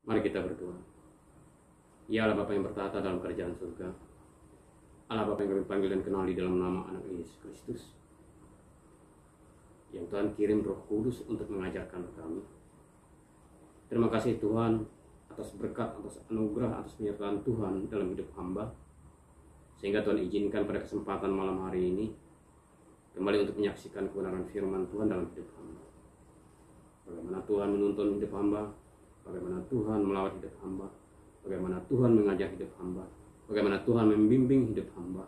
Mari kita berdoa. Ya Allah Bapa yang bertata dalam kerajaan surga, Allah Bapa yang kami panggil dan kenal di dalam nama anak Yesus Kristus, yang Tuhan kirim Roh Kudus untuk mengajarkan kami. Terima kasih Tuhan atas berkat, atas anugerah, atas penyertaan Tuhan dalam hidup hamba, sehingga Tuhan izinkan pada kesempatan malam hari ini kembali untuk menyaksikan kebenaran firman Tuhan dalam hidup hamba. Bagaimana Tuhan menuntun hidup hamba, bagaimana Tuhan melawat hidup hamba, bagaimana Tuhan mengajar hidup hamba, bagaimana Tuhan membimbing hidup hamba,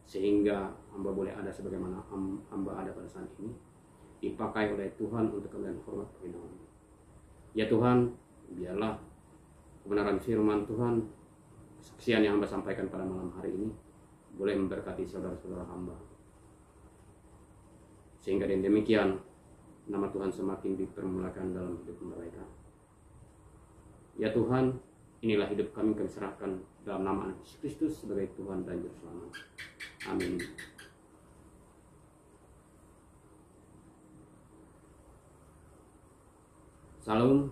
sehingga hamba boleh ada sebagaimana hamba ada pada saat ini, dipakai oleh Tuhan untuk kemuliaan hormat bagi nama-Nya. Ya Tuhan, biarlah kebenaran firman Tuhan, kesaksian yang hamba sampaikan pada malam hari ini, boleh memberkati saudara-saudara hamba, sehingga dengan demikian nama Tuhan semakin dipermuliakan dalam hidup mereka. Ya Tuhan, inilah hidup kami serahkan dalam nama Anak Yesus Kristus sebagai Tuhan dan Juru Selamat. Amin. Salam.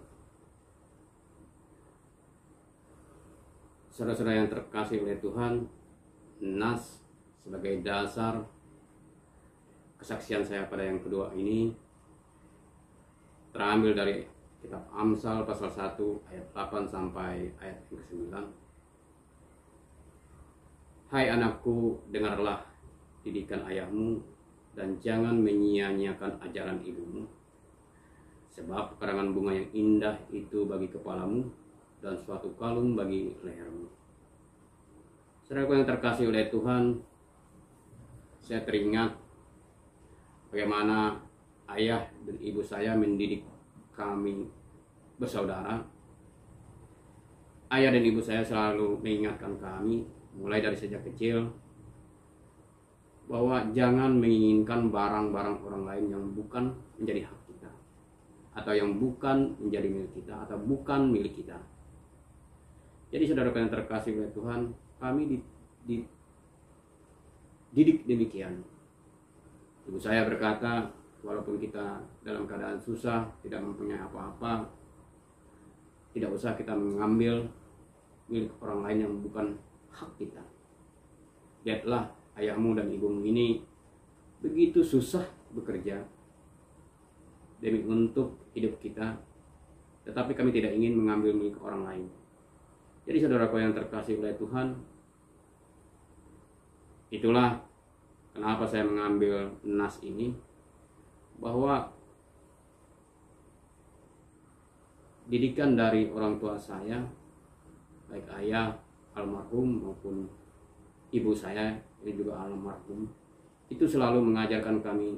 Saudara-saudara yang terkasih oleh Tuhan, nas sebagai dasar kesaksian saya pada yang kedua ini terambil dari kitab Amsal pasal 1 ayat 8 sampai ayat yang ke-9. Hai anakku, dengarlah didikan ayahmu dan jangan menyia-nyiakan ajaran ibumu, sebab pekarangan bunga yang indah itu bagi kepalamu dan suatu kalung bagi lehermu. Saudaraku yang terkasih oleh Tuhan, saya teringat bagaimana ayah dan ibu saya mendidik kami bersaudara. Ayah dan ibu saya selalu mengingatkan kami mulai dari sejak kecil bahwa jangan menginginkan barang-barang orang lain yang bukan menjadi hak kita, atau yang bukan menjadi milik kita, atau bukan milik kita. Jadi saudara yang terkasih oleh Tuhan, kami dididik demikian. Ibu saya berkata, walaupun kita dalam keadaan susah, tidak mempunyai apa-apa, tidak usah kita mengambil milik orang lain yang bukan hak kita. Lihatlah ayahmu dan ibumu ini begitu susah bekerja demi untuk hidup kita, tetapi kami tidak ingin mengambil milik orang lain. Jadi saudaraku yang terkasih oleh Tuhan, itulah kenapa saya mengambil nas ini, bahwa didikan dari orang tua saya, baik ayah almarhum maupun ibu saya ini juga almarhum, itu selalu mengajarkan kami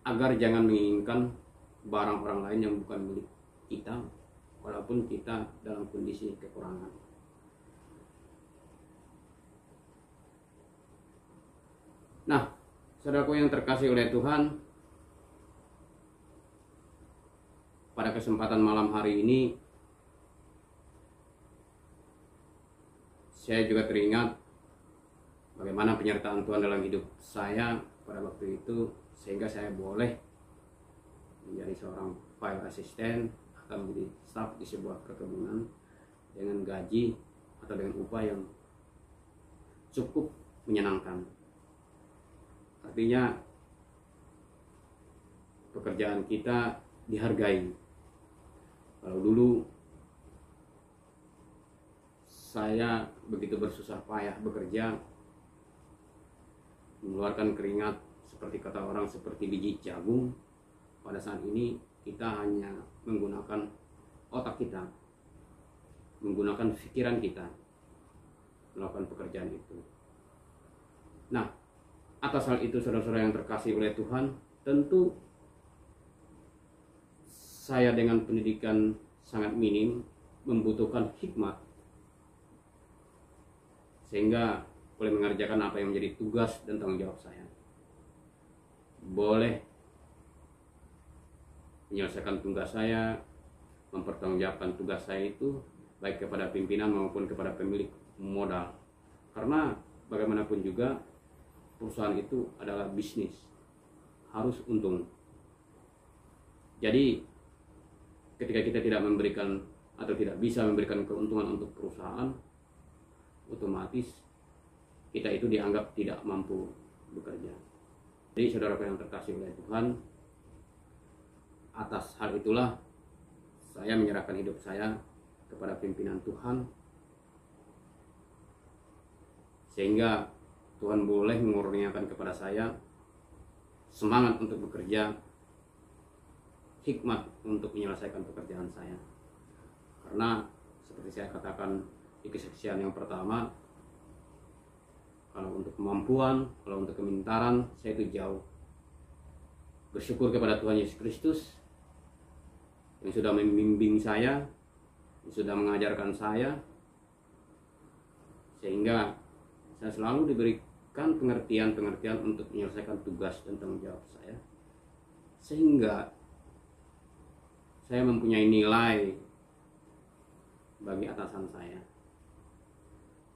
agar jangan menginginkan barang orang lain yang bukan milik kita, walaupun kita dalam kondisi kekurangan. Nah, saudaraku yang terkasih oleh Tuhan, pada kesempatan malam hari ini saya juga teringat bagaimana penyertaan Tuhan dalam hidup saya pada waktu itu, sehingga saya boleh menjadi seorang file assistant atau menjadi staf di sebuah perkebunan dengan gaji atau dengan upah yang cukup menyenangkan. Artinya pekerjaan kita dihargai. Kalau dulu saya begitu bersusah payah bekerja, mengeluarkan keringat seperti kata orang seperti biji jagung, pada saat ini kita hanya menggunakan otak kita, menggunakan pikiran kita melakukan pekerjaan itu. Nah, atas hal itu saudara-saudara yang terkasih oleh Tuhan, tentu saya dengan pendidikan sangat minim membutuhkan hikmat, sehingga boleh mengerjakan apa yang menjadi tugas dan tanggung jawab saya. Boleh menyelesaikan tugas saya, mempertanggungjawabkan tugas saya itu baik kepada pimpinan maupun kepada pemilik modal. Karena bagaimanapun juga perusahaan itu adalah bisnis, harus untung. Jadi ketika kita tidak memberikan atau tidak bisa memberikan keuntungan untuk perusahaan, otomatis kita itu dianggap tidak mampu bekerja. Jadi saudara yang terkasih oleh Tuhan, atas hal itulah saya menyerahkan hidup saya kepada pimpinan Tuhan, sehingga Tuhan boleh mengurniakan kepada saya semangat untuk bekerja, hikmat untuk menyelesaikan pekerjaan saya. Karena seperti saya katakan di kesaksian yang pertama, kalau untuk kemampuan, kalau untuk kemintaran, saya itu jauh. Bersyukur kepada Tuhan Yesus Kristus yang sudah membimbing saya, yang sudah mengajarkan saya, sehingga saya selalu diberikan pengertian-pengertian untuk menyelesaikan tugas dan tanggung jawab saya, sehingga saya mempunyai nilai bagi atasan saya.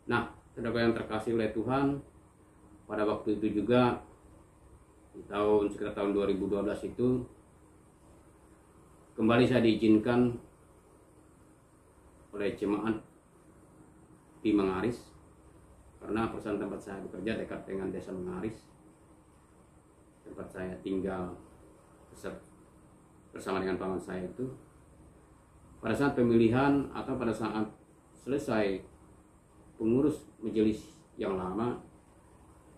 Nah, saudara yang terkasih oleh Tuhan, pada waktu itu juga di sekitar tahun 2012 itu kembali saya diizinkan oleh jemaat di Mengaris, karena perusahaan tempat saya bekerja dekat dengan desa Mengaris, tempat saya tinggal bersama dengan paman saya itu. Pada saat pemilihan atau pada saat selesai pengurus majelis yang lama,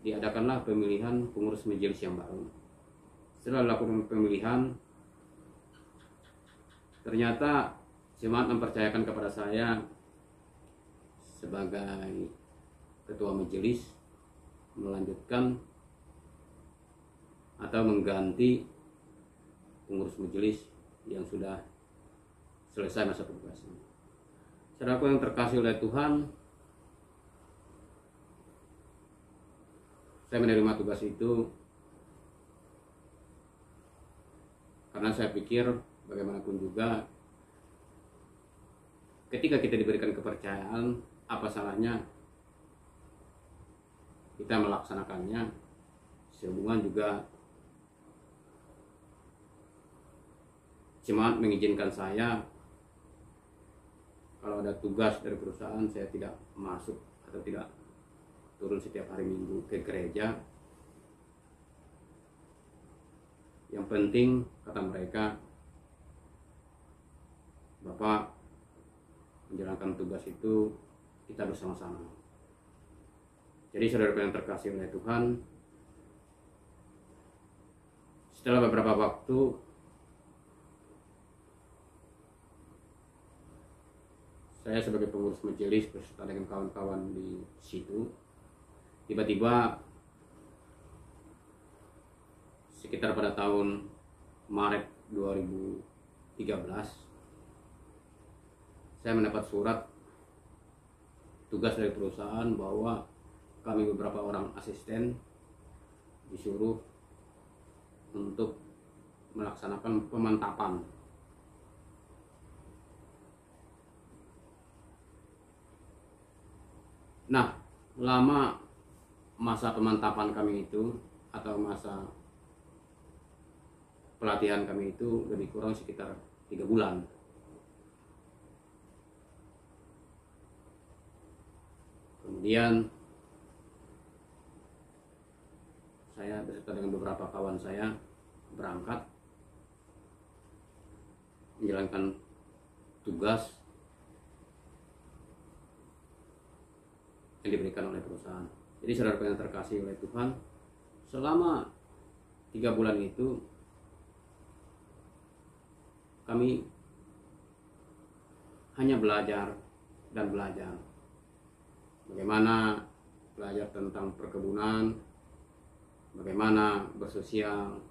diadakanlah pemilihan pengurus majelis yang baru. Setelah dilakukan pemilihan, ternyata jemaat mempercayakan kepada saya sebagai ketua majelis melanjutkan atau mengganti pengurus majelis yang sudah selesai masa tugasnya. Saudaraku yang terkasih oleh Tuhan, saya menerima tugas itu karena saya pikir bagaimanapun juga ketika kita diberikan kepercayaan, apa salahnya kita melaksanakannya. Sehubungan juga jemaat mengizinkan saya kalau ada tugas dari perusahaan saya tidak masuk atau tidak turun setiap hari Minggu ke gereja. Yang penting kata mereka, Bapak menjalankan tugas itu kita bersama-sama. Jadi saudara yang terkasih oleh Tuhan, setelah beberapa waktu saya sebagai pengurus majelis beserta dengan kawan-kawan di situ, tiba-tiba sekitar pada tahun Maret 2013 saya mendapat surat tugas dari perusahaan bahwa kami beberapa orang asisten disuruh untuk melaksanakan pemantapan. Nah, lama masa pemantapan kami itu atau masa pelatihan kami itu lebih kurang sekitar 3 bulan. Kemudian saya beserta dengan beberapa kawan saya berangkat menjalankan tugas yang diberikan oleh perusahaan. Jadi saudara yang terkasih oleh Tuhan, selama 3 bulan itu kami hanya belajar dan belajar. Bagaimana belajar tentang perkebunan, bagaimana bersosial,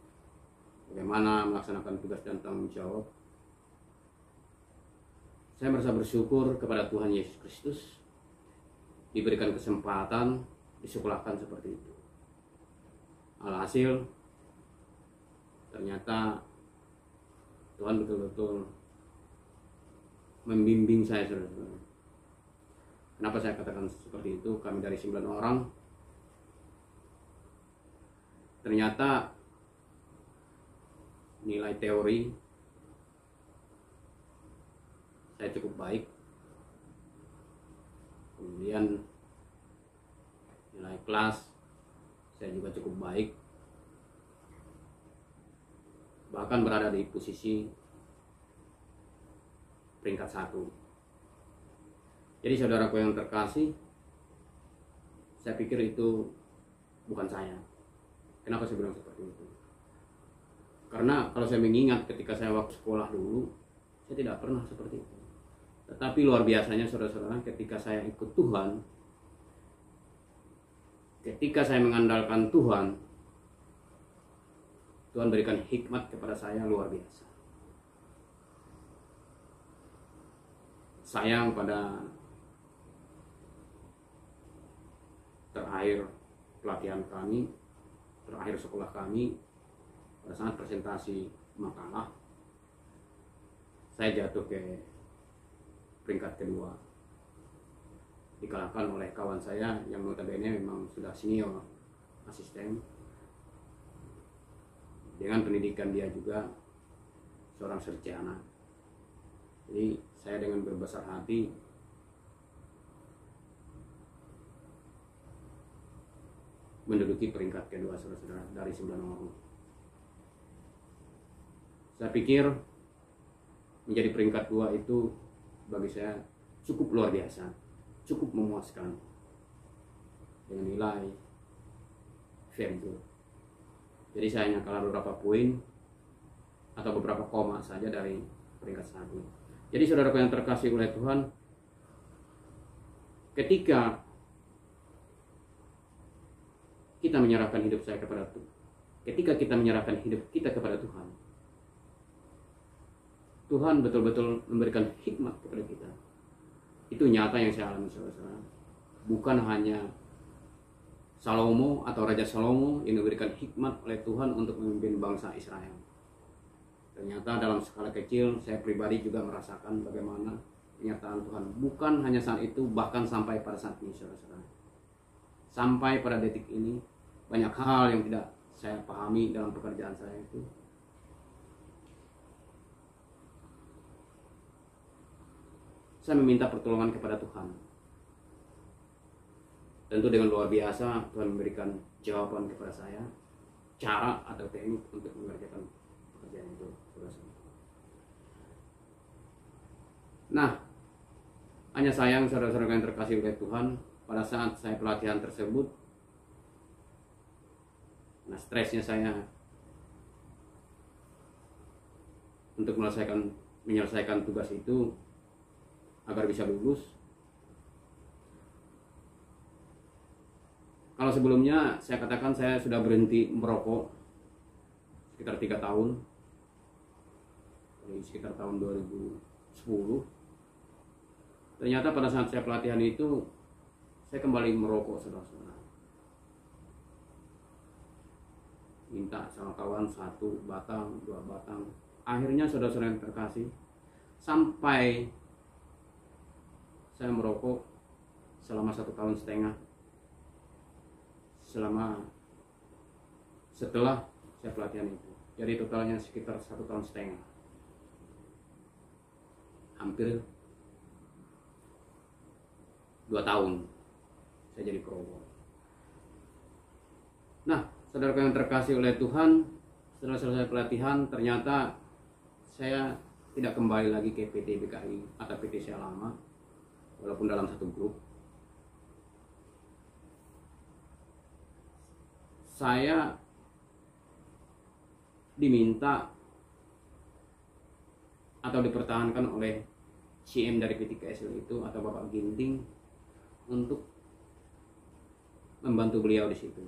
bagaimana melaksanakan tugas dan tanggung jawab. Saya merasa bersyukur kepada Tuhan Yesus Kristus diberikan kesempatan disekolahkan seperti itu. Alhasil ternyata Tuhan betul-betul membimbing saya, saudara. Kenapa saya katakan seperti itu? Kami dari 9 orang ternyata nilai teori saya cukup baik. Kemudian nilai kelas saya juga cukup baik, bahkan berada di posisi peringkat 1. Jadi saudaraku yang terkasih, saya pikir itu bukan saya. Kenapa saya bilang seperti itu? Karena kalau saya mengingat ketika saya waktu sekolah dulu, saya tidak pernah seperti itu. Tetapi luar biasanya saudara-saudara, ketika saya ikut Tuhan, ketika saya mengandalkan Tuhan, Tuhan berikan hikmat kepada saya luar biasa. Sayang pada terakhir pelatihan kami, terakhir sekolah kami, pada saat presentasi makalah, saya jatuh ke peringkat kedua, dikalahkan oleh kawan saya yang notabene memang sudah senior asisten. Dengan pendidikan dia juga seorang sarjana. Jadi saya dengan berbesar hati menduduki peringkat kedua, saudara-saudara, dari 9 orang. Saya pikir menjadi peringkat 2 itu bagi saya cukup luar biasa, cukup memuaskan, dengan nilai very good. Jadi saya hanya kalah beberapa poin atau beberapa koma saja dari peringkat 1. Jadi saudaraku yang terkasih oleh Tuhan, ketika kita menyerahkan hidup saya kepada Tuhan, ketika kita menyerahkan hidup kita kepada Tuhan, Tuhan betul-betul memberikan hikmat kepada kita. Itu nyata yang saya alami, saudara-saudara. Bukan hanya Salomo atau Raja Salomo yang diberikan hikmat oleh Tuhan untuk memimpin bangsa Israel. Ternyata dalam skala kecil saya pribadi juga merasakan bagaimana kenyataan Tuhan. Bukan hanya saat itu, bahkan sampai pada saat ini, saudara-saudara. Sampai pada detik ini banyak hal yang tidak saya pahami dalam pekerjaan saya itu. Saya meminta pertolongan kepada Tuhan. Tentu dengan luar biasa Tuhan memberikan jawaban kepada saya, cara atau teknik untuk mengerjakan pekerjaan itu. Nah, hanya sayang saudara-saudara yang terkasih oleh Tuhan, pada saat saya pelatihan tersebut, nah stresnya saya untuk menyelesaikan tugas itu agar bisa lulus. Kalau sebelumnya saya katakan saya sudah berhenti merokok sekitar 3 tahun, dari sekitar tahun 2010. Ternyata pada saat saya pelatihan itu saya kembali merokok, saudara-saudara. Minta sama kawan 1 batang, 2 batang. Akhirnya saudara-saudara yang terkasih, sampai saya merokok selama 1,5 tahun, setelah saya pelatihan itu. Jadi totalnya sekitar 1,5 tahun, hampir 2 tahun saya jadi perokok. Nah, saudara yang terkasih oleh Tuhan, setelah selesai pelatihan ternyata saya tidak kembali lagi ke PT BKI atau PT saya lama, walaupun dalam satu grup. Saya diminta atau dipertahankan oleh CM dari PT KSL itu atau Bapak Ginting untuk membantu beliau di situ.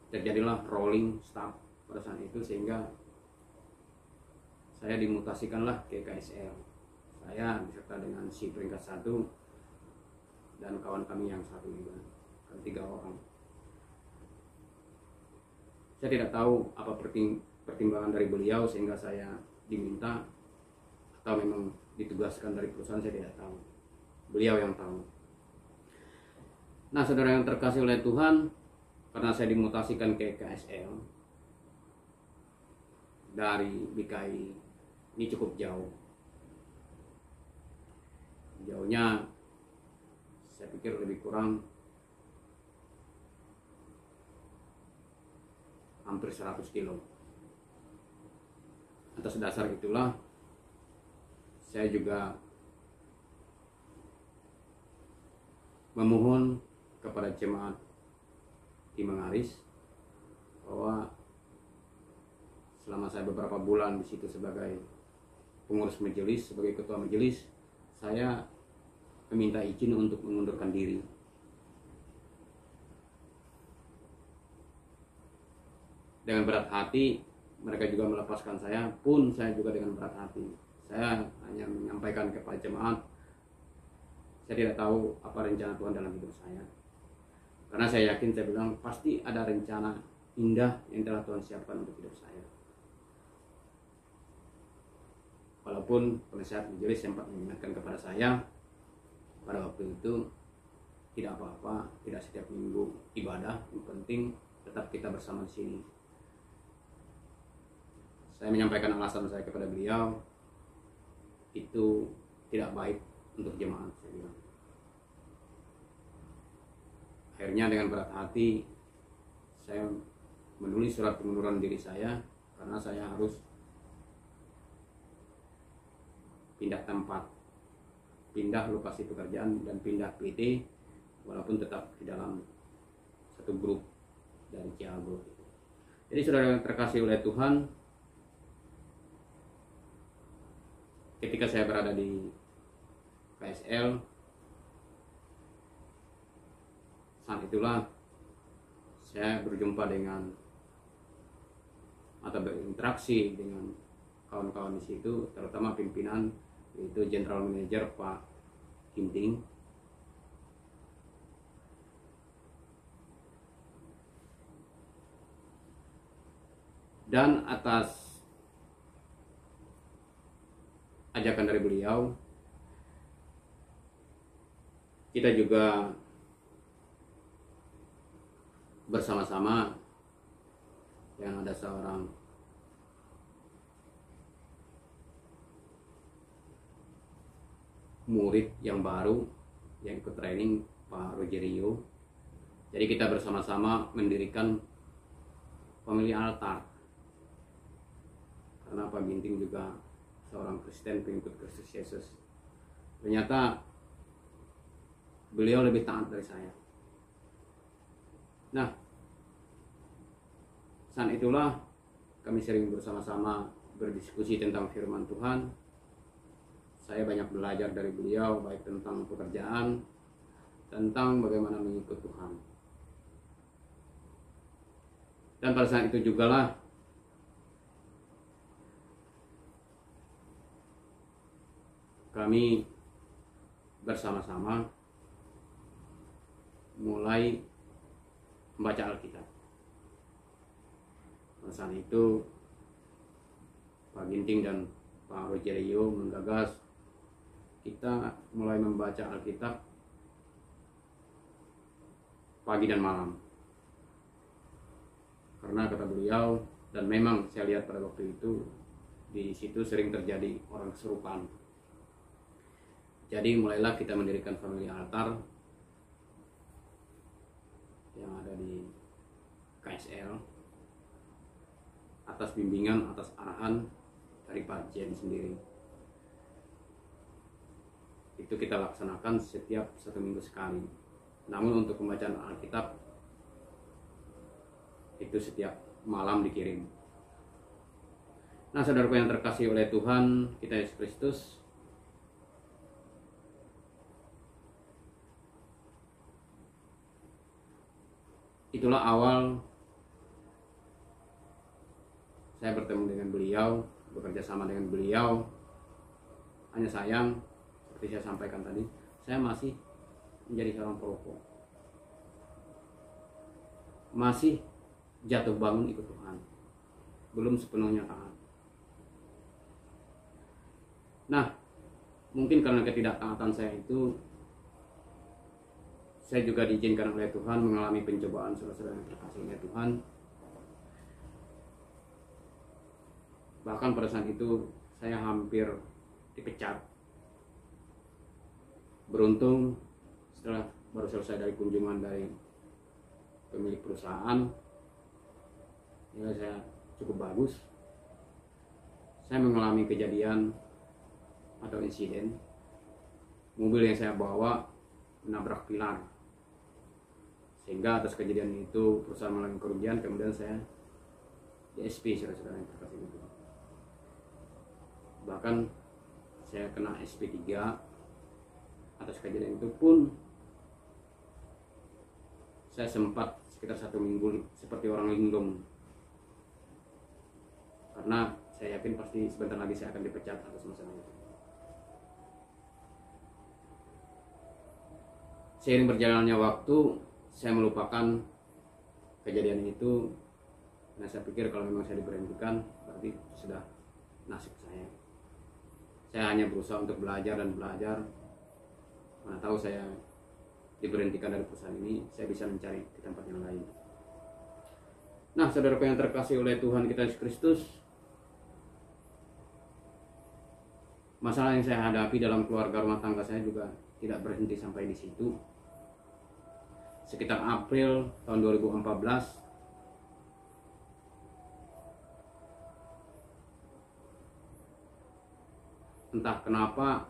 Terjadilah rolling staff pada saat itu, sehingga saya dimutasikanlah ke KSL. Saya beserta dengan si peringkat 1 dan kawan kami yang satu juga, 3 orang. Saya tidak tahu apa pertimbangan dari beliau sehingga saya diminta atau memang ditugaskan dari perusahaan, saya tidak tahu. Beliau yang tahu. Nah, saudara yang terkasih oleh Tuhan, karena saya dimutasikan ke KSL dari BKI, ini cukup jauh. Jauhnya saya pikir lebih kurang hampir 100 kilo. Atas dasar itulah saya juga memohon kepada jemaat di Mengaris bahwa selama saya beberapa bulan di situ sebagai pengurus majelis, sebagai ketua majelis, saya meminta izin untuk mengundurkan diri. Dengan berat hati mereka juga melepaskan saya, pun saya juga dengan berat hati. Saya hanya menyampaikan kepada jemaat, saya tidak tahu apa rencana Tuhan dalam hidup saya. Karena saya yakin, saya bilang pasti ada rencana indah yang telah Tuhan siapkan untuk hidup saya. Walaupun penasihat majelis sempat mengingatkan kepada saya pada waktu itu, tidak apa-apa, tidak setiap minggu ibadah, yang penting tetap kita bersama di sini. Saya menyampaikan alasan saya kepada beliau, itu tidak baik untuk jemaat, saya bilang. Akhirnya dengan berat hati saya menulis surat pengunduran diri saya, karena saya harus pindah tempat, pindah lokasi pekerjaan dan pindah PT, walaupun tetap di dalam satu grup dari Ciago. Jadi saudara terkasih oleh Tuhan, ketika saya berada di KSL, saat itulah saya berjumpa dengan atau berinteraksi dengan kawan-kawan di situ, terutama pimpinan, yaitu General Manager Pak Ginting. Dan atas ajakan dari beliau, kita juga bersama-sama, yang ada seorang murid yang baru yang ikut training, Pak Rogerio. Jadi kita bersama-sama mendirikan family altar, karena Pak Ginting juga seorang Kristen, pengikut Kristus Yesus. Ternyata beliau lebih taat dari saya. Nah, saat itulah kami sering bersama-sama berdiskusi tentang firman Tuhan. Saya banyak belajar dari beliau, baik tentang pekerjaan, tentang bagaimana mengikut Tuhan. Dan pada saat itu jugalah kami bersama-sama mulai membaca Alkitab. Pada saat itu Pak Ginting dan Pak Rogerio menggagas kita mulai membaca Alkitab pagi dan malam. Karena kata beliau, dan memang saya lihat pada waktu itu di situ sering terjadi orang kesurupan. Jadi mulailah kita mendirikan family altar yang ada di KSL atas bimbingan, atas arahan dari Pak Jen sendiri. Itu kita laksanakan setiap 1 minggu sekali. Namun untuk pembacaan Alkitab itu setiap malam dikirim. Nah, saudaraku yang terkasih oleh Tuhan kita Yesus Kristus, itulah awal saya bertemu dengan beliau, bekerja sama dengan beliau. Hanya sayang, seperti saya sampaikan tadi, saya masih menjadi seorang perokok, masih jatuh bangun ikut Tuhan, belum sepenuhnya taat. Nah, mungkin karena ketidaktaatan saya itu, saya juga diizinkan oleh Tuhan mengalami pencobaan, saudara-saudara yang terkasih oleh Tuhan. Bahkan pada saat itu saya hampir dipecat beruntung setelah baru selesai dari kunjungan dari pemilik perusahaan, nilai saya cukup bagus. Saya mengalami kejadian atau insiden mobil yang saya bawa menabrak pilar, sehingga atas kejadian itu perusahaan mengalami kerugian. Kemudian saya di SP, saudara-saudara yang terkasih itu. Bahkan saya kena SP3 atas kejadian itu pun. Saya sempat sekitar 1 minggu seperti orang linglung, karena saya yakin pasti sebentar lagi saya akan dipecat atas masalah itu. Seiring berjalannya waktu, saya melupakan kejadian itu. Nah, saya pikir kalau memang saya diberhentikan, berarti sudah nasib saya. Saya hanya berusaha untuk belajar dan belajar. Mana tahu saya diberhentikan dari perusahaan ini, saya bisa mencari di tempat yang lain. Nah, saudaraku yang terkasih oleh Tuhan kita Yesus Kristus, masalah yang saya hadapi dalam keluarga rumah tangga saya juga tidak berhenti sampai di situ. Sekitar April tahun 2014, entah kenapa,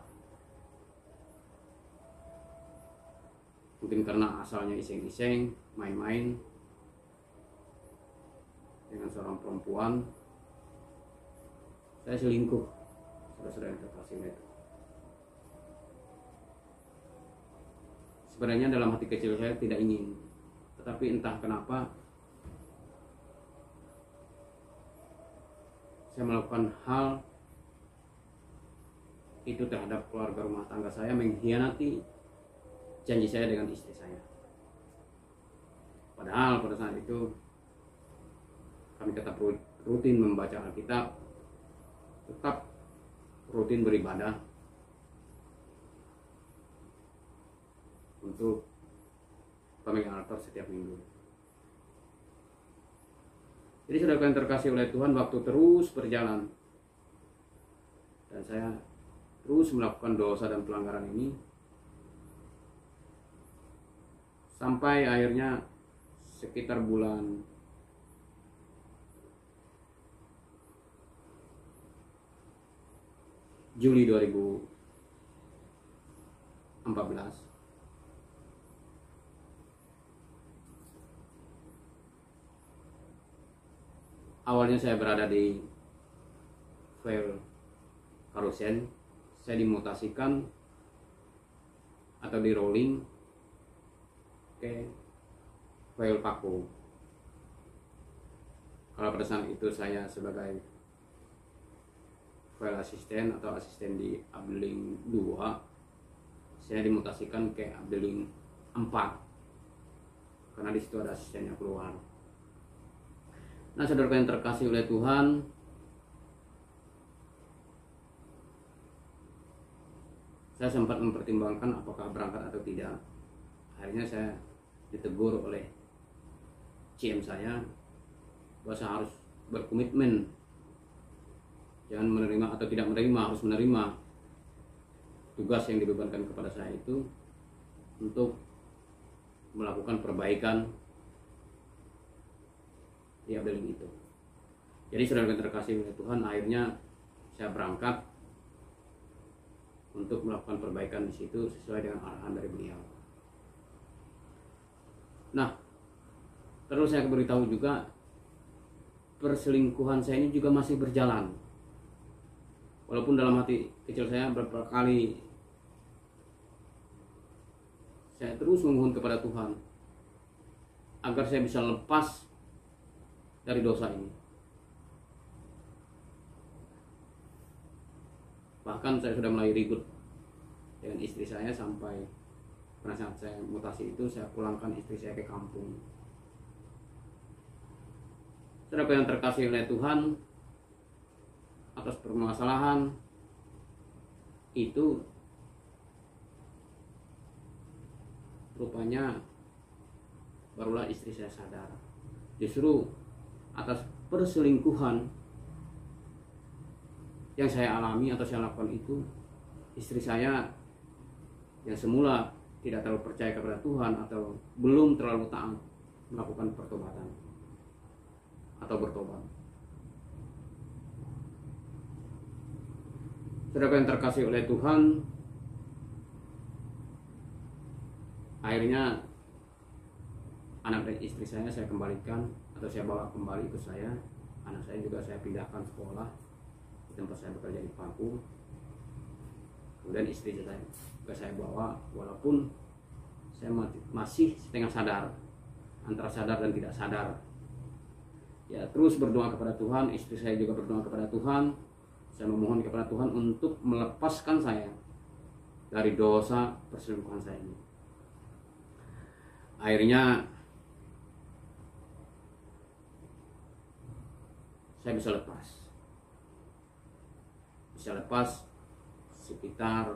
mungkin karena asalnya iseng-iseng, main-main dengan seorang perempuan, saya selingkuh, saudara-saudara yang terkasih itu. Sebenarnya dalam hati kecil saya tidak ingin, tetapi entah kenapa saya melakukan hal itu terhadap keluarga rumah tangga saya, mengkhianati janji saya dengan istri saya. Padahal pada saat itu kami tetap rutin membaca Alkitab, tetap rutin beribadah untuk pemegang altar setiap minggu. Jadi saudara yang terkasih oleh Tuhan, waktu terus berjalan dan saya terus melakukan dosa dan pelanggaran ini, sampai akhirnya sekitar bulan Juli 2014, awalnya saya berada di file Karusen, saya dimutasikan atau di rolling ke file Paku. Kalau pada saat itu saya sebagai file asisten atau asisten di Abdeling 2, saya dimutasikan ke Abdeling 4 karena di situ ada asistennya keluar. Nah, saudara yang terkasih oleh Tuhan, saya sempat mempertimbangkan apakah berangkat atau tidak. Akhirnya saya ditegur oleh CM saya bahwa saya harus berkomitmen, jangan menerima atau tidak menerima, harus menerima tugas yang dibebankan kepada saya itu untuk melakukan perbaikan di Abdeling itu. Jadi saudara yang terkasih oleh Tuhan, akhirnya saya berangkat untuk melakukan perbaikan di situ sesuai dengan arahan dari beliau. Nah, terus saya beritahu juga perselingkuhan saya ini juga masih berjalan. Walaupun dalam hati kecil saya beberapa kali saya terus memohon kepada Tuhan agar saya bisa lepas dari dosa ini. Bahkan saya sudah mulai ribut dengan istri saya, sampai pada saat saya mutasi itu saya pulangkan istri saya ke kampung. Saudara yang terkasih oleh Tuhan, atas permasalahan itu rupanya barulah istri saya sadar. Justru atas perselingkuhan yang saya alami atau saya lakukan itu, istri saya yang semula tidak terlalu percaya kepada Tuhan atau belum terlalu taat melakukan pertobatan atau bertobat. Saudara yang terkasih oleh Tuhan, akhirnya anak dan istri saya kembalikan atau saya bawa kembali ke saya. Anak saya juga saya pindahkan sekolah di tempat saya bekerja di Paku. Kemudian istri saya bawa, walaupun saya masih setengah sadar, antara sadar dan tidak sadar. Ya, terus berdoa kepada Tuhan, istri saya juga berdoa kepada Tuhan. Saya memohon kepada Tuhan untuk melepaskan saya dari dosa perselingkuhan saya ini. Akhirnya saya bisa lepas sekitar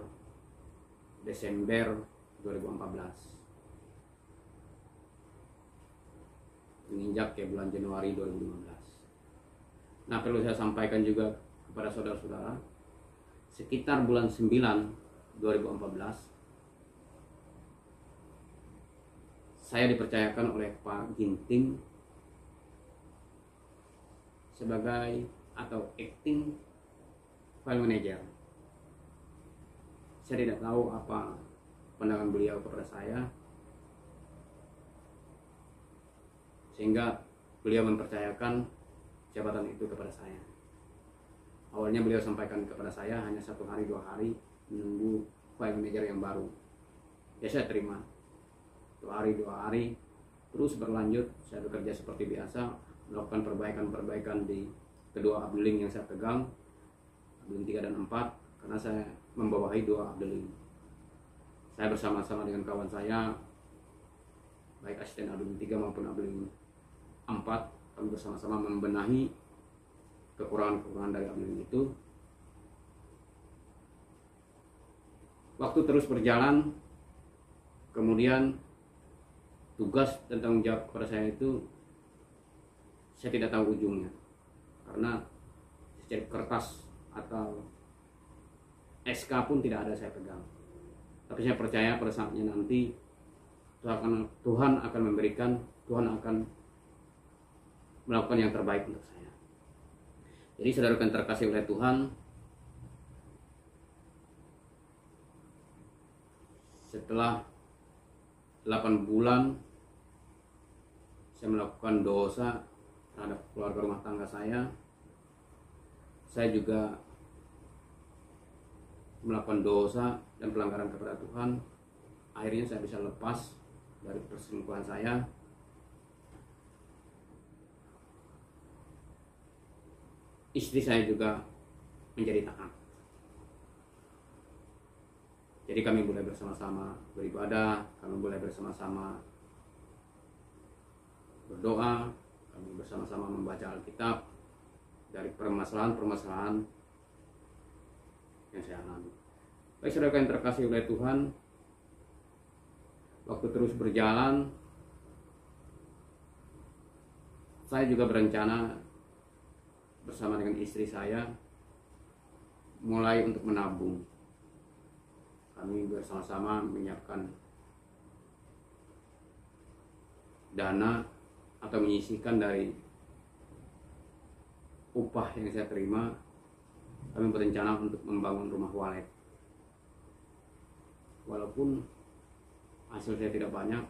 Desember 2014 menginjak ke bulan Januari 2015. Nah, perlu saya sampaikan juga kepada saudara-saudara, sekitar bulan 9 2014 saya dipercayakan oleh Pak Ginting sebagai atau acting file manager. Saya tidak tahu apa pandangan beliau kepada saya, sehingga beliau mempercayakan jabatan itu kepada saya. Awalnya beliau sampaikan kepada saya hanya 1 hari 2 hari menunggu file manager yang baru. Ya, saya terima. 2 hari 2 hari terus berlanjut. Saya bekerja seperti biasa, melakukan perbaikan di kedua abdeling yang saya pegang, abdeling 3 dan 4, karena saya membawahi 2 abdeling. Saya bersama-sama dengan kawan saya, baik asisten abdeling 3 maupun abdeling 4, kami bersama-sama membenahi kekurangan-kekurangan dari abdeling itu. Waktu terus berjalan, kemudian tugas dan tanggung jawab kepada saya itu saya tidak tahu ujungnya, karena secari kertas atau SK pun tidak ada saya pegang. Tapi saya percaya pada saatnya nanti Tuhan akan memberikan, Tuhan akan melakukan yang terbaik untuk saya. Jadi saudara yang terkasih oleh Tuhan, setelah 8 bulan saya melakukan dosa terhadap keluarga rumah tangga saya juga melakukan dosa dan pelanggaran kepada Tuhan. Akhirnya saya bisa lepas dari perselingkuhan saya. Istri saya juga menjadi taat. Jadi kami boleh bersama-sama beribadah, kami boleh bersama-sama berdoa, kami bersama-sama membaca Alkitab dari permasalahan-permasalahan yang saya alami. Baik saudara yang terkasih oleh Tuhan, waktu terus berjalan, saya juga berencana bersama dengan istri saya mulai untuk menabung. Kami bersama-sama menyiapkan dana atau menyisihkan dari upah yang saya terima. Kami berencana untuk membangun rumah walet. Walaupun hasil saya tidak banyak,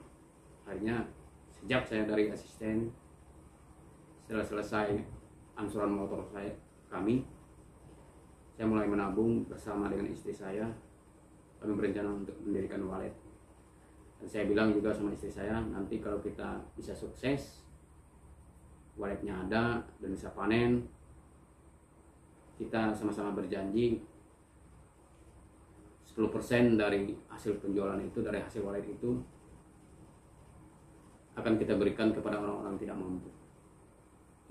akhirnya sejak saya dari asisten, setelah selesai angsuran motor saya mulai menabung bersama dengan istri saya. Kami berencana untuk mendirikan walet. Dan saya bilang juga sama istri saya, nanti kalau kita bisa sukses, waletnya ada dan bisa panen, kita sama-sama berjanji 10% dari hasil penjualan itu, dari hasil walet itu akan kita berikan kepada orang-orang tidak mampu.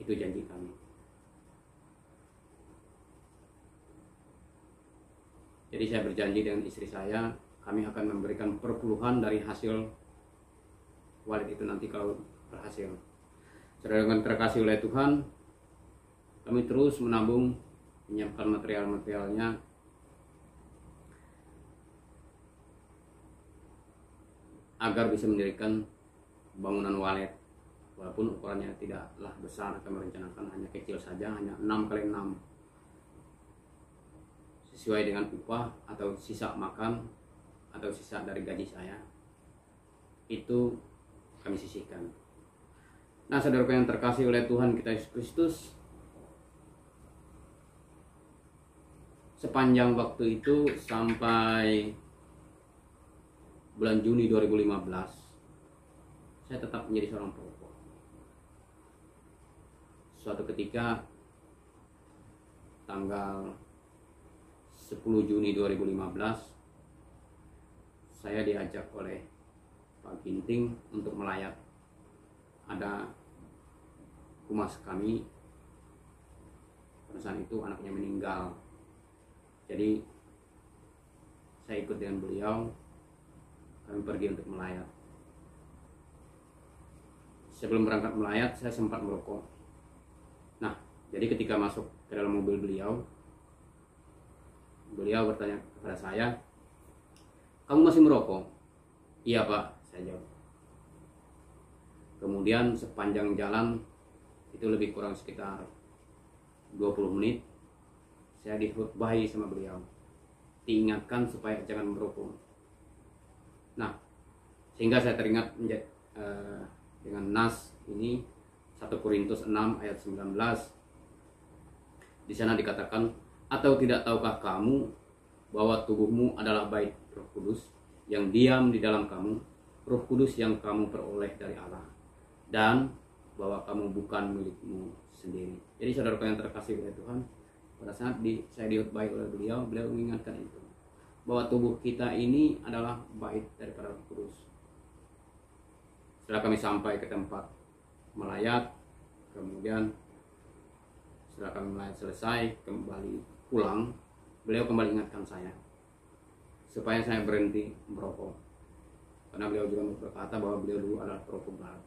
Itu janji kami. Jadi saya berjanji dengan istri saya, kami akan memberikan perpuluhan dari hasil walet itu nanti kalau berhasil. Saudara yang terkasih oleh Tuhan, kami terus menabung, menyiapkan material-materialnya. agar bisa mendirikan bangunan walet, walaupun ukurannya tidaklah besar. Kami merencanakan hanya kecil saja, hanya 6x6, sesuai dengan upah atau sisa makan atau sisa dari gaji saya, itu kami sisihkan. Nah, saudaraku yang terkasih oleh Tuhan kita Yesus Kristus, sepanjang waktu itu sampai bulan Juni 2015, saya tetap menjadi seorang perokok. Suatu ketika tanggal 10 Juni 2015, saya diajak oleh Pak Ginting untuk melayat. Ada humas kami, pada saat itu anaknya meninggal. Jadi saya ikut dengan beliau, kami pergi untuk melayat. Sebelum berangkat melayat, saya sempat merokok. Nah, jadi ketika masuk ke dalam mobil beliau bertanya kepada saya, "Kamu masih merokok?" "Iya Pak," saya jawab. Kemudian sepanjang jalan, itu lebih kurang sekitar 20 menit, saya dikhutbahi sama beliau, diingatkan supaya jangan merokok. Nah, sehingga saya teringat dengan nas ini, 1 Korintus 6 ayat 19. Di sana dikatakan, "Atau tidak tahukah kamu bahwa tubuhmu adalah bait Roh Kudus yang diam di dalam kamu, Roh Kudus yang kamu peroleh dari Allah, dan bahwa kamu bukan milikmu sendiri." Jadi saudaraku yang terkasih oleh Tuhan, pada saat saya dikhutbahi oleh beliau mengingatkan itu, bahwa tubuh kita ini adalah bait daripada Roh Kudus. Setelah kami sampai ke tempat melayat, kemudian setelah kami melayat selesai, kembali pulang, beliau kembali ingatkan saya supaya saya berhenti merokok, karena beliau juga berkata bahwa beliau dulu adalah perokok berat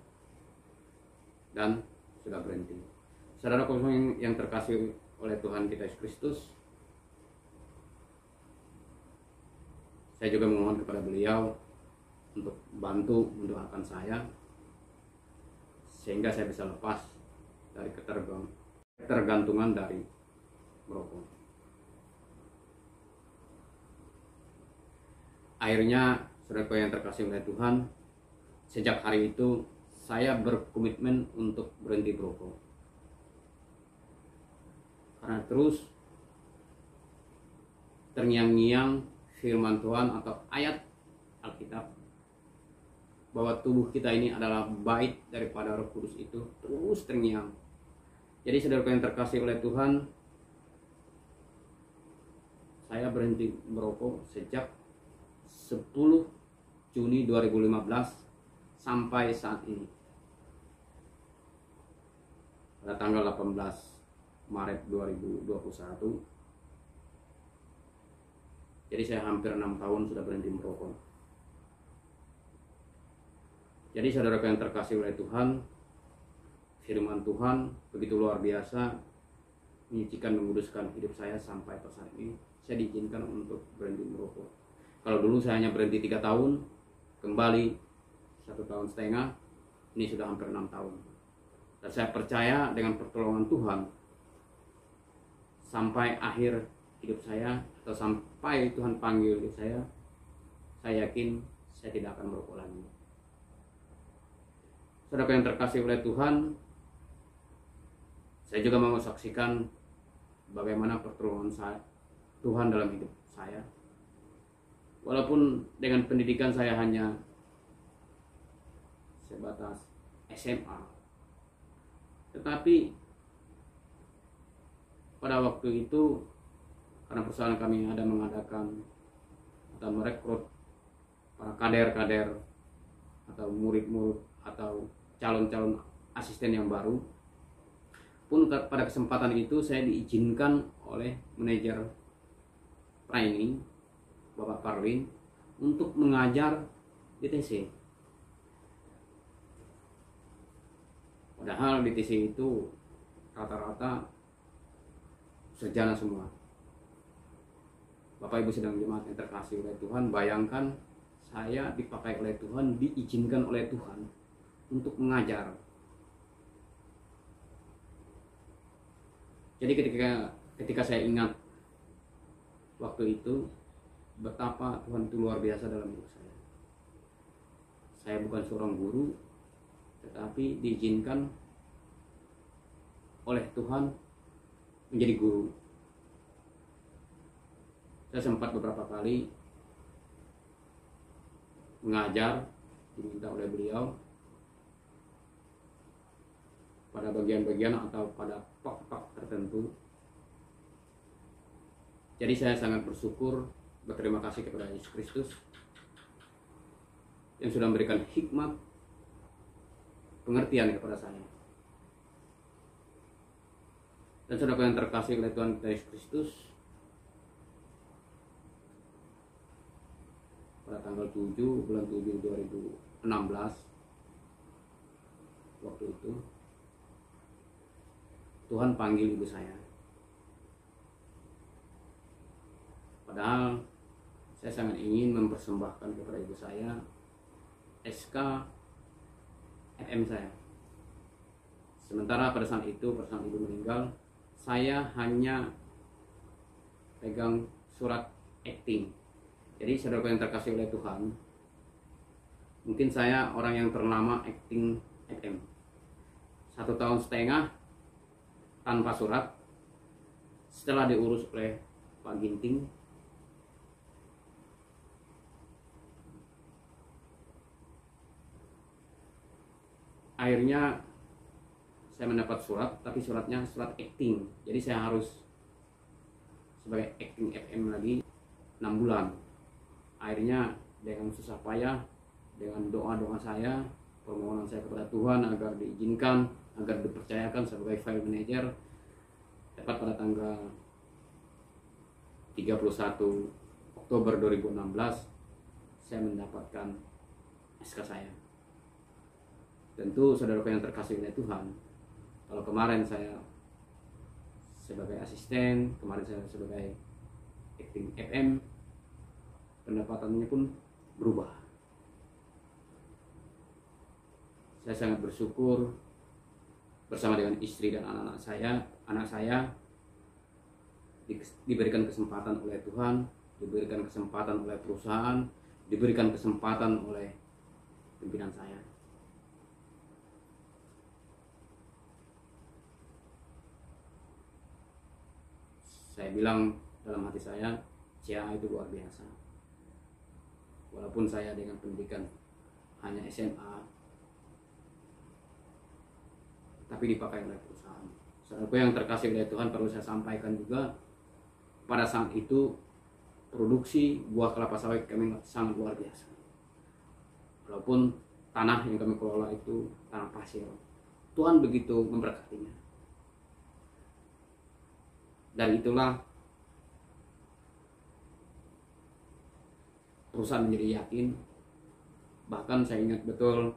dan sudah berhenti. Saudara yang terkasih oleh Tuhan kita Yesus Kristus, saya juga memohon kepada beliau untuk bantu mendoakan saya sehingga saya bisa lepas dari ketergantungan dari merokok. Akhirnya, saudara yang terkasih oleh Tuhan, sejak hari itu saya berkomitmen untuk berhenti merokok, karena terus terngiang-ngiang firman Tuhan atau ayat Alkitab bahwa tubuh kita ini adalah bait daripada Roh Kudus, itu terus terngiang. Jadi saudara yang terkasih oleh Tuhan, saya berhenti merokok sejak 10 Juni 2015 sampai saat ini. Pada tanggal 18 Maret 2021. Jadi saya hampir 6 tahun sudah berhenti merokok. Jadi saudara yang terkasih oleh Tuhan, firman Tuhan begitu luar biasa, menyucikan, menguduskan hidup saya sampai saat ini. Saya diizinkan untuk berhenti merokok. Kalau dulu saya hanya berhenti 3 tahun, kembali 1,5 tahun, ini sudah hampir 6 tahun. Dan saya percaya dengan pertolongan Tuhan, sampai akhir hidup saya atau sampai Tuhan panggil hidup saya yakin saya tidak akan merokok lagi. Saudara yang terkasih oleh Tuhan, saya juga mau saksikan bagaimana pertolongan Tuhan dalam hidup saya. Walaupun dengan pendidikan saya hanya sebatas SMA, tetapi pada waktu itu, karena perusahaan kami ada mengadakan atau merekrut para kader-kader atau murid-murid atau calon-calon asisten yang baru, pun pada kesempatan itu saya diizinkan oleh manajer training Bapak Parlin untuk mengajar di TC. Padahal di TC itu rata-rata sarjana semua. Bapak Ibu sedang jemaat yang terkasih oleh Tuhan, bayangkan saya dipakai oleh Tuhan, diizinkan oleh Tuhan untuk mengajar. Jadi ketika saya ingat waktu itu, betapa Tuhan itu luar biasa dalam hidup saya. Saya bukan seorang guru, tetapi diizinkan oleh Tuhan menjadi guru. Saya sempat beberapa kali mengajar, diminta oleh beliau pada bagian-bagian atau pada part-part tertentu. Jadi saya sangat bersyukur, berterima kasih kepada Yesus Kristus yang sudah memberikan hikmat, pengertian kepada saya. Dan saudara yang terkasih oleh Tuhan Yesus Kristus, pada tanggal 7 bulan 7 2016 waktu itu Tuhan panggil ibu saya. Padahal saya sangat ingin mempersembahkan kepada ibu saya SK FM saya. Sementara pada saat itu, pada saat ibu meninggal, saya hanya pegang surat acting. Jadi saudara yang terkasih oleh Tuhan, mungkin saya orang yang ternama acting FM. 1,5 tahun tanpa surat. Setelah diurus oleh Pak Ginting, akhirnya saya mendapat surat, tapi suratnya surat acting. Jadi saya harus sebagai acting FM lagi 6 bulan. Akhirnya dengan susah payah, dengan doa-doa saya, permohonan saya kepada Tuhan agar diizinkan, agar dipercayakan sebagai file manager, tepat pada tanggal 31 Oktober 2016 saya mendapatkan SK saya. Tentu saudara yang terkasih oleh Tuhan, kalau kemarin saya sebagai asisten, kemarin saya sebagai acting FM, pendapatannya pun berubah. Saya sangat bersyukur bersama dengan istri dan anak saya diberikan kesempatan oleh Tuhan, diberikan kesempatan oleh perusahaan, diberikan kesempatan oleh pimpinan saya. Saya bilang dalam hati saya, CA itu luar biasa. Walaupun saya dengan pendidikan hanya SMA, tapi dipakai oleh perusahaan. Saudaraku yang terkasih oleh Tuhan, perlu saya sampaikan juga, pada saat itu produksi buah kelapa sawit kami sangat luar biasa. Walaupun tanah yang kami kelola itu tanah pasir, Tuhan begitu memberkatinya. Dan itulah perusahaan menjadi yakin. Bahkan saya ingat betul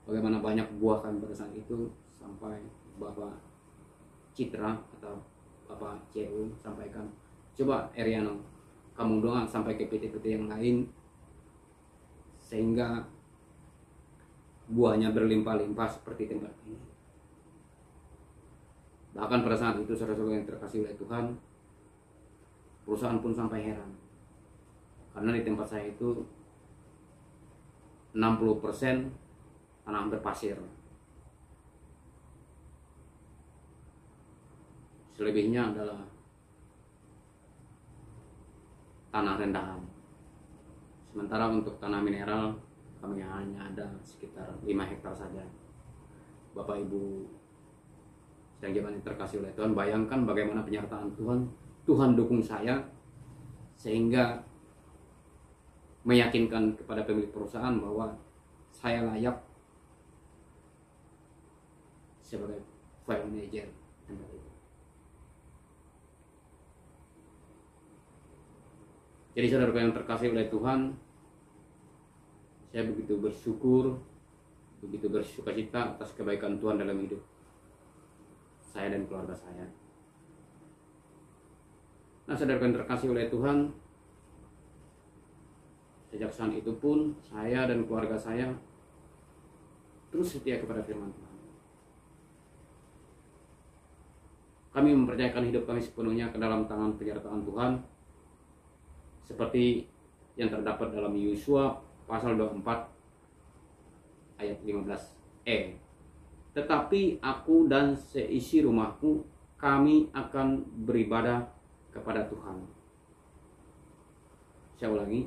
bagaimana banyak buah kami pada saat itu, sampai Bapak Citra atau Bapak CEO sampaikan, coba Eriano, kamu doang sampai ke PT-PT yang lain sehingga buahnya berlimpah-limpah seperti tempat ini. Bahkan pada saat itu saudara-saudara yang terkasih oleh Tuhan, perusahaan pun sampai heran, karena di tempat saya itu 60% tanah berpasir, selebihnya adalah tanah rendahan. Sementara untuk tanah mineral kami hanya ada sekitar 5 hektar saja. Bapak Ibu yang jemaat terkasih oleh Tuhan, bayangkan bagaimana penyertaan Tuhan. Tuhan dukung saya sehingga meyakinkan kepada pemilik perusahaan bahwa saya layak sebagai file manager. Jadi saudara yang terkasih oleh Tuhan, saya begitu bersyukur, begitu bersukacita atas kebaikan Tuhan dalam hidup saya dan keluarga saya. Nah saudara yang terkasih oleh Tuhan, Sejak saat itu pun saya dan keluarga saya terus setia kepada firman Tuhan. Kami mempercayakan hidup kami sepenuhnya ke dalam tangan penyertaan Tuhan, seperti yang terdapat dalam Yosua pasal 24 ayat 15e. Tetapi aku dan seisi rumahku, kami akan beribadah kepada Tuhan. Saya ulangi,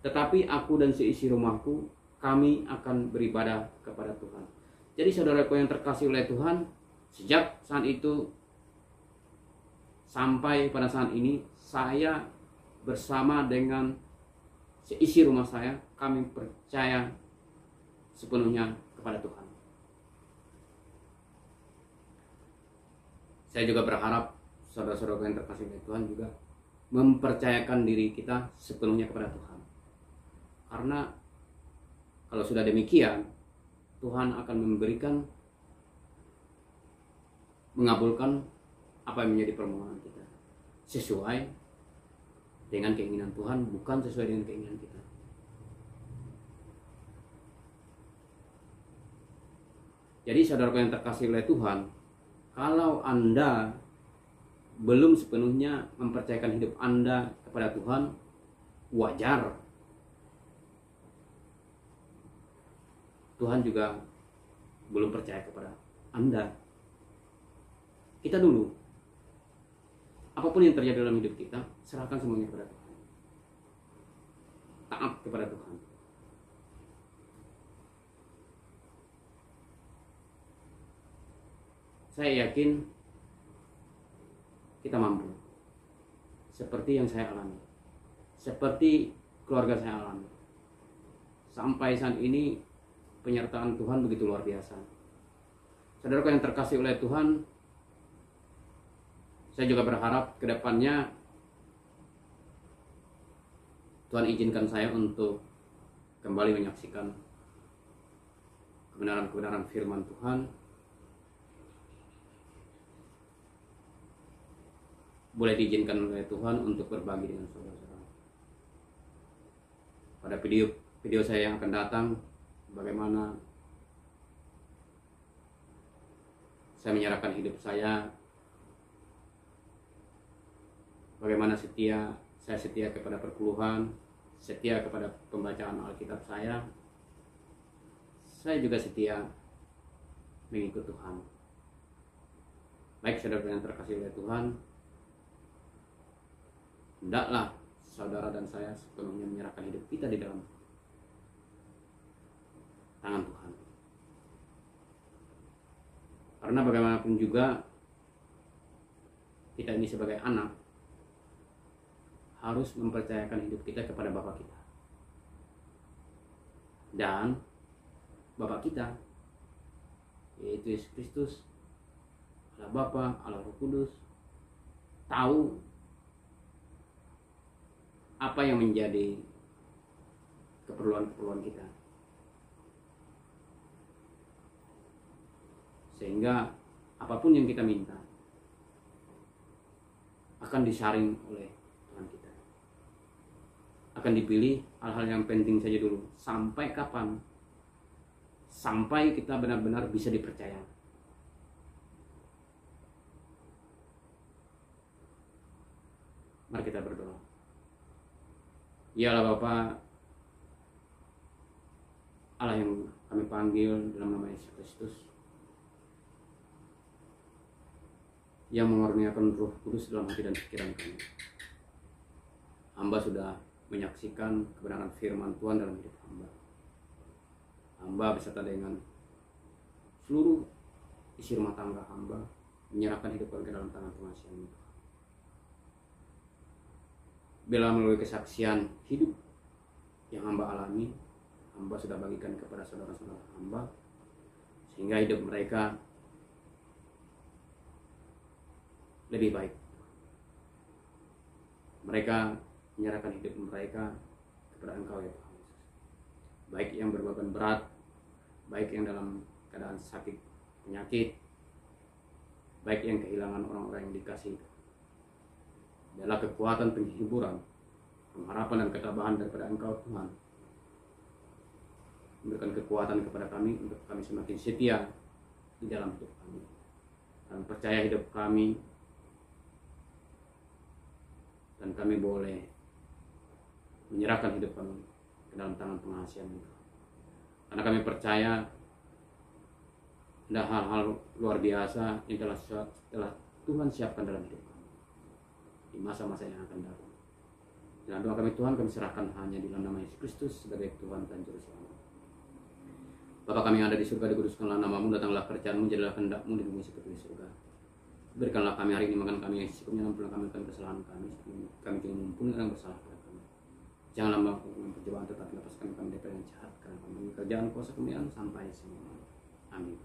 tetapi aku dan seisi rumahku, kami akan beribadah kepada Tuhan. Jadi saudaraku yang terkasih oleh Tuhan, sejak saat itu sampai pada saat ini, saya bersama dengan seisi rumah saya, kami percaya sepenuhnya kepada Tuhan. Saya juga berharap saudara-saudara yang terkasih oleh Tuhan juga mempercayakan diri kita sepenuhnya kepada Tuhan. Karena kalau sudah demikian, Tuhan akan mengabulkan apa yang menjadi permohonan kita sesuai dengan keinginan Tuhan, bukan sesuai dengan keinginan kita. Jadi saudara yang terkasih oleh Tuhan, kalau Anda belum sepenuhnya mempercayakan hidup Anda kepada Tuhan, wajar. Tuhan juga belum percaya kepada Anda. Kita dulu, apapun yang terjadi dalam hidup kita, serahkan semuanya kepada Tuhan. Taat kepada Tuhan. Saya yakin kita mampu. Seperti yang saya alami. Seperti keluarga saya alami. Sampai saat ini penyertaan Tuhan begitu luar biasa. Saudaraku yang terkasih oleh Tuhan, saya juga berharap ke depannya Tuhan izinkan saya untuk kembali menyaksikan kebenaran-kebenaran firman Tuhan. Boleh diizinkan oleh Tuhan untuk berbagi dengan saudara-saudara. Pada video saya yang akan datang, bagaimana saya menyerahkan hidup saya, bagaimana saya setia kepada perpuluhan, setia kepada pembacaan Alkitab saya juga setia mengikut Tuhan. Baik saudara yang terkasih oleh Tuhan, hendaklah saudara dan saya sepenuhnya menyerahkan hidup kita di dalam tangan Tuhan. Karena bagaimanapun juga kita ini sebagai anak harus mempercayakan hidup kita kepada Bapa kita. Dan Bapa kita, yaitu Yesus Kristus, Allah Bapa, Allah Roh Kudus, tahu apa yang menjadi keperluan-keperluan kita. Sehingga apapun yang kita minta akan disaring oleh Tuhan kita. Akan dipilih hal-hal yang penting saja dulu. Sampai kapan? Sampai kita benar-benar bisa dipercaya. Mari kita berdoa. Ya Allah Bapa, Allah yang kami panggil dalam nama Yesus Kristus, yang mengaruniakan Roh Kudus dalam hati dan pikiran kami. Hamba sudah menyaksikan kebenaran firman Tuhan dalam hidup hamba. Hamba beserta dengan seluruh isi rumah tangga hamba menyerahkan hidup ke dalam tangan pengasihan-Mu. Bila melalui kesaksian hidup yang hamba alami, hamba sudah bagikan kepada saudara-saudara hamba, sehingga hidup mereka lebih baik. Mereka menyerahkan hidup mereka kepada Engkau ya Tuhan Yesus. Baik yang berbeban berat, baik yang dalam keadaan sakit, penyakit, baik yang kehilangan orang-orang yang dikasihi. Adalah kekuatan penghiburan pengharapan dan ketabahan daripada Engkau Tuhan. Memberikan kekuatan kepada kami untuk kami semakin setia di dalam hidup kami. Kami percaya hidup kami, dan kami boleh menyerahkan hidup kami ke dalam tangan pengasihan Engkau. Karena kami percaya ada hal-hal luar biasa yang telah Tuhan siapkan dalam hidup kami di masa-masa yang akan datang. Dalam doa kami Tuhan, kami serahkan hanya di dalam nama Yesus Kristus sebagai Tuhan dan Juru Selamat. Bapa kami yang ada di surga, dikuduskanlah namamu, datanglah kerajaan-mu, jadilah kehendak-mu di bumi seperti di surga. Berikanlah kami hari ini makan kami yang secukupnya, ampunilah kami akan kesalahan kami, kami juga mengampuni orang yang bersalah kepada kami. Janganlah membawa kami pencobaan, tetapi lepaskan kami dari yang jahat, karena kami kerjaan kuasa kemuliaan sampai semua. Amin.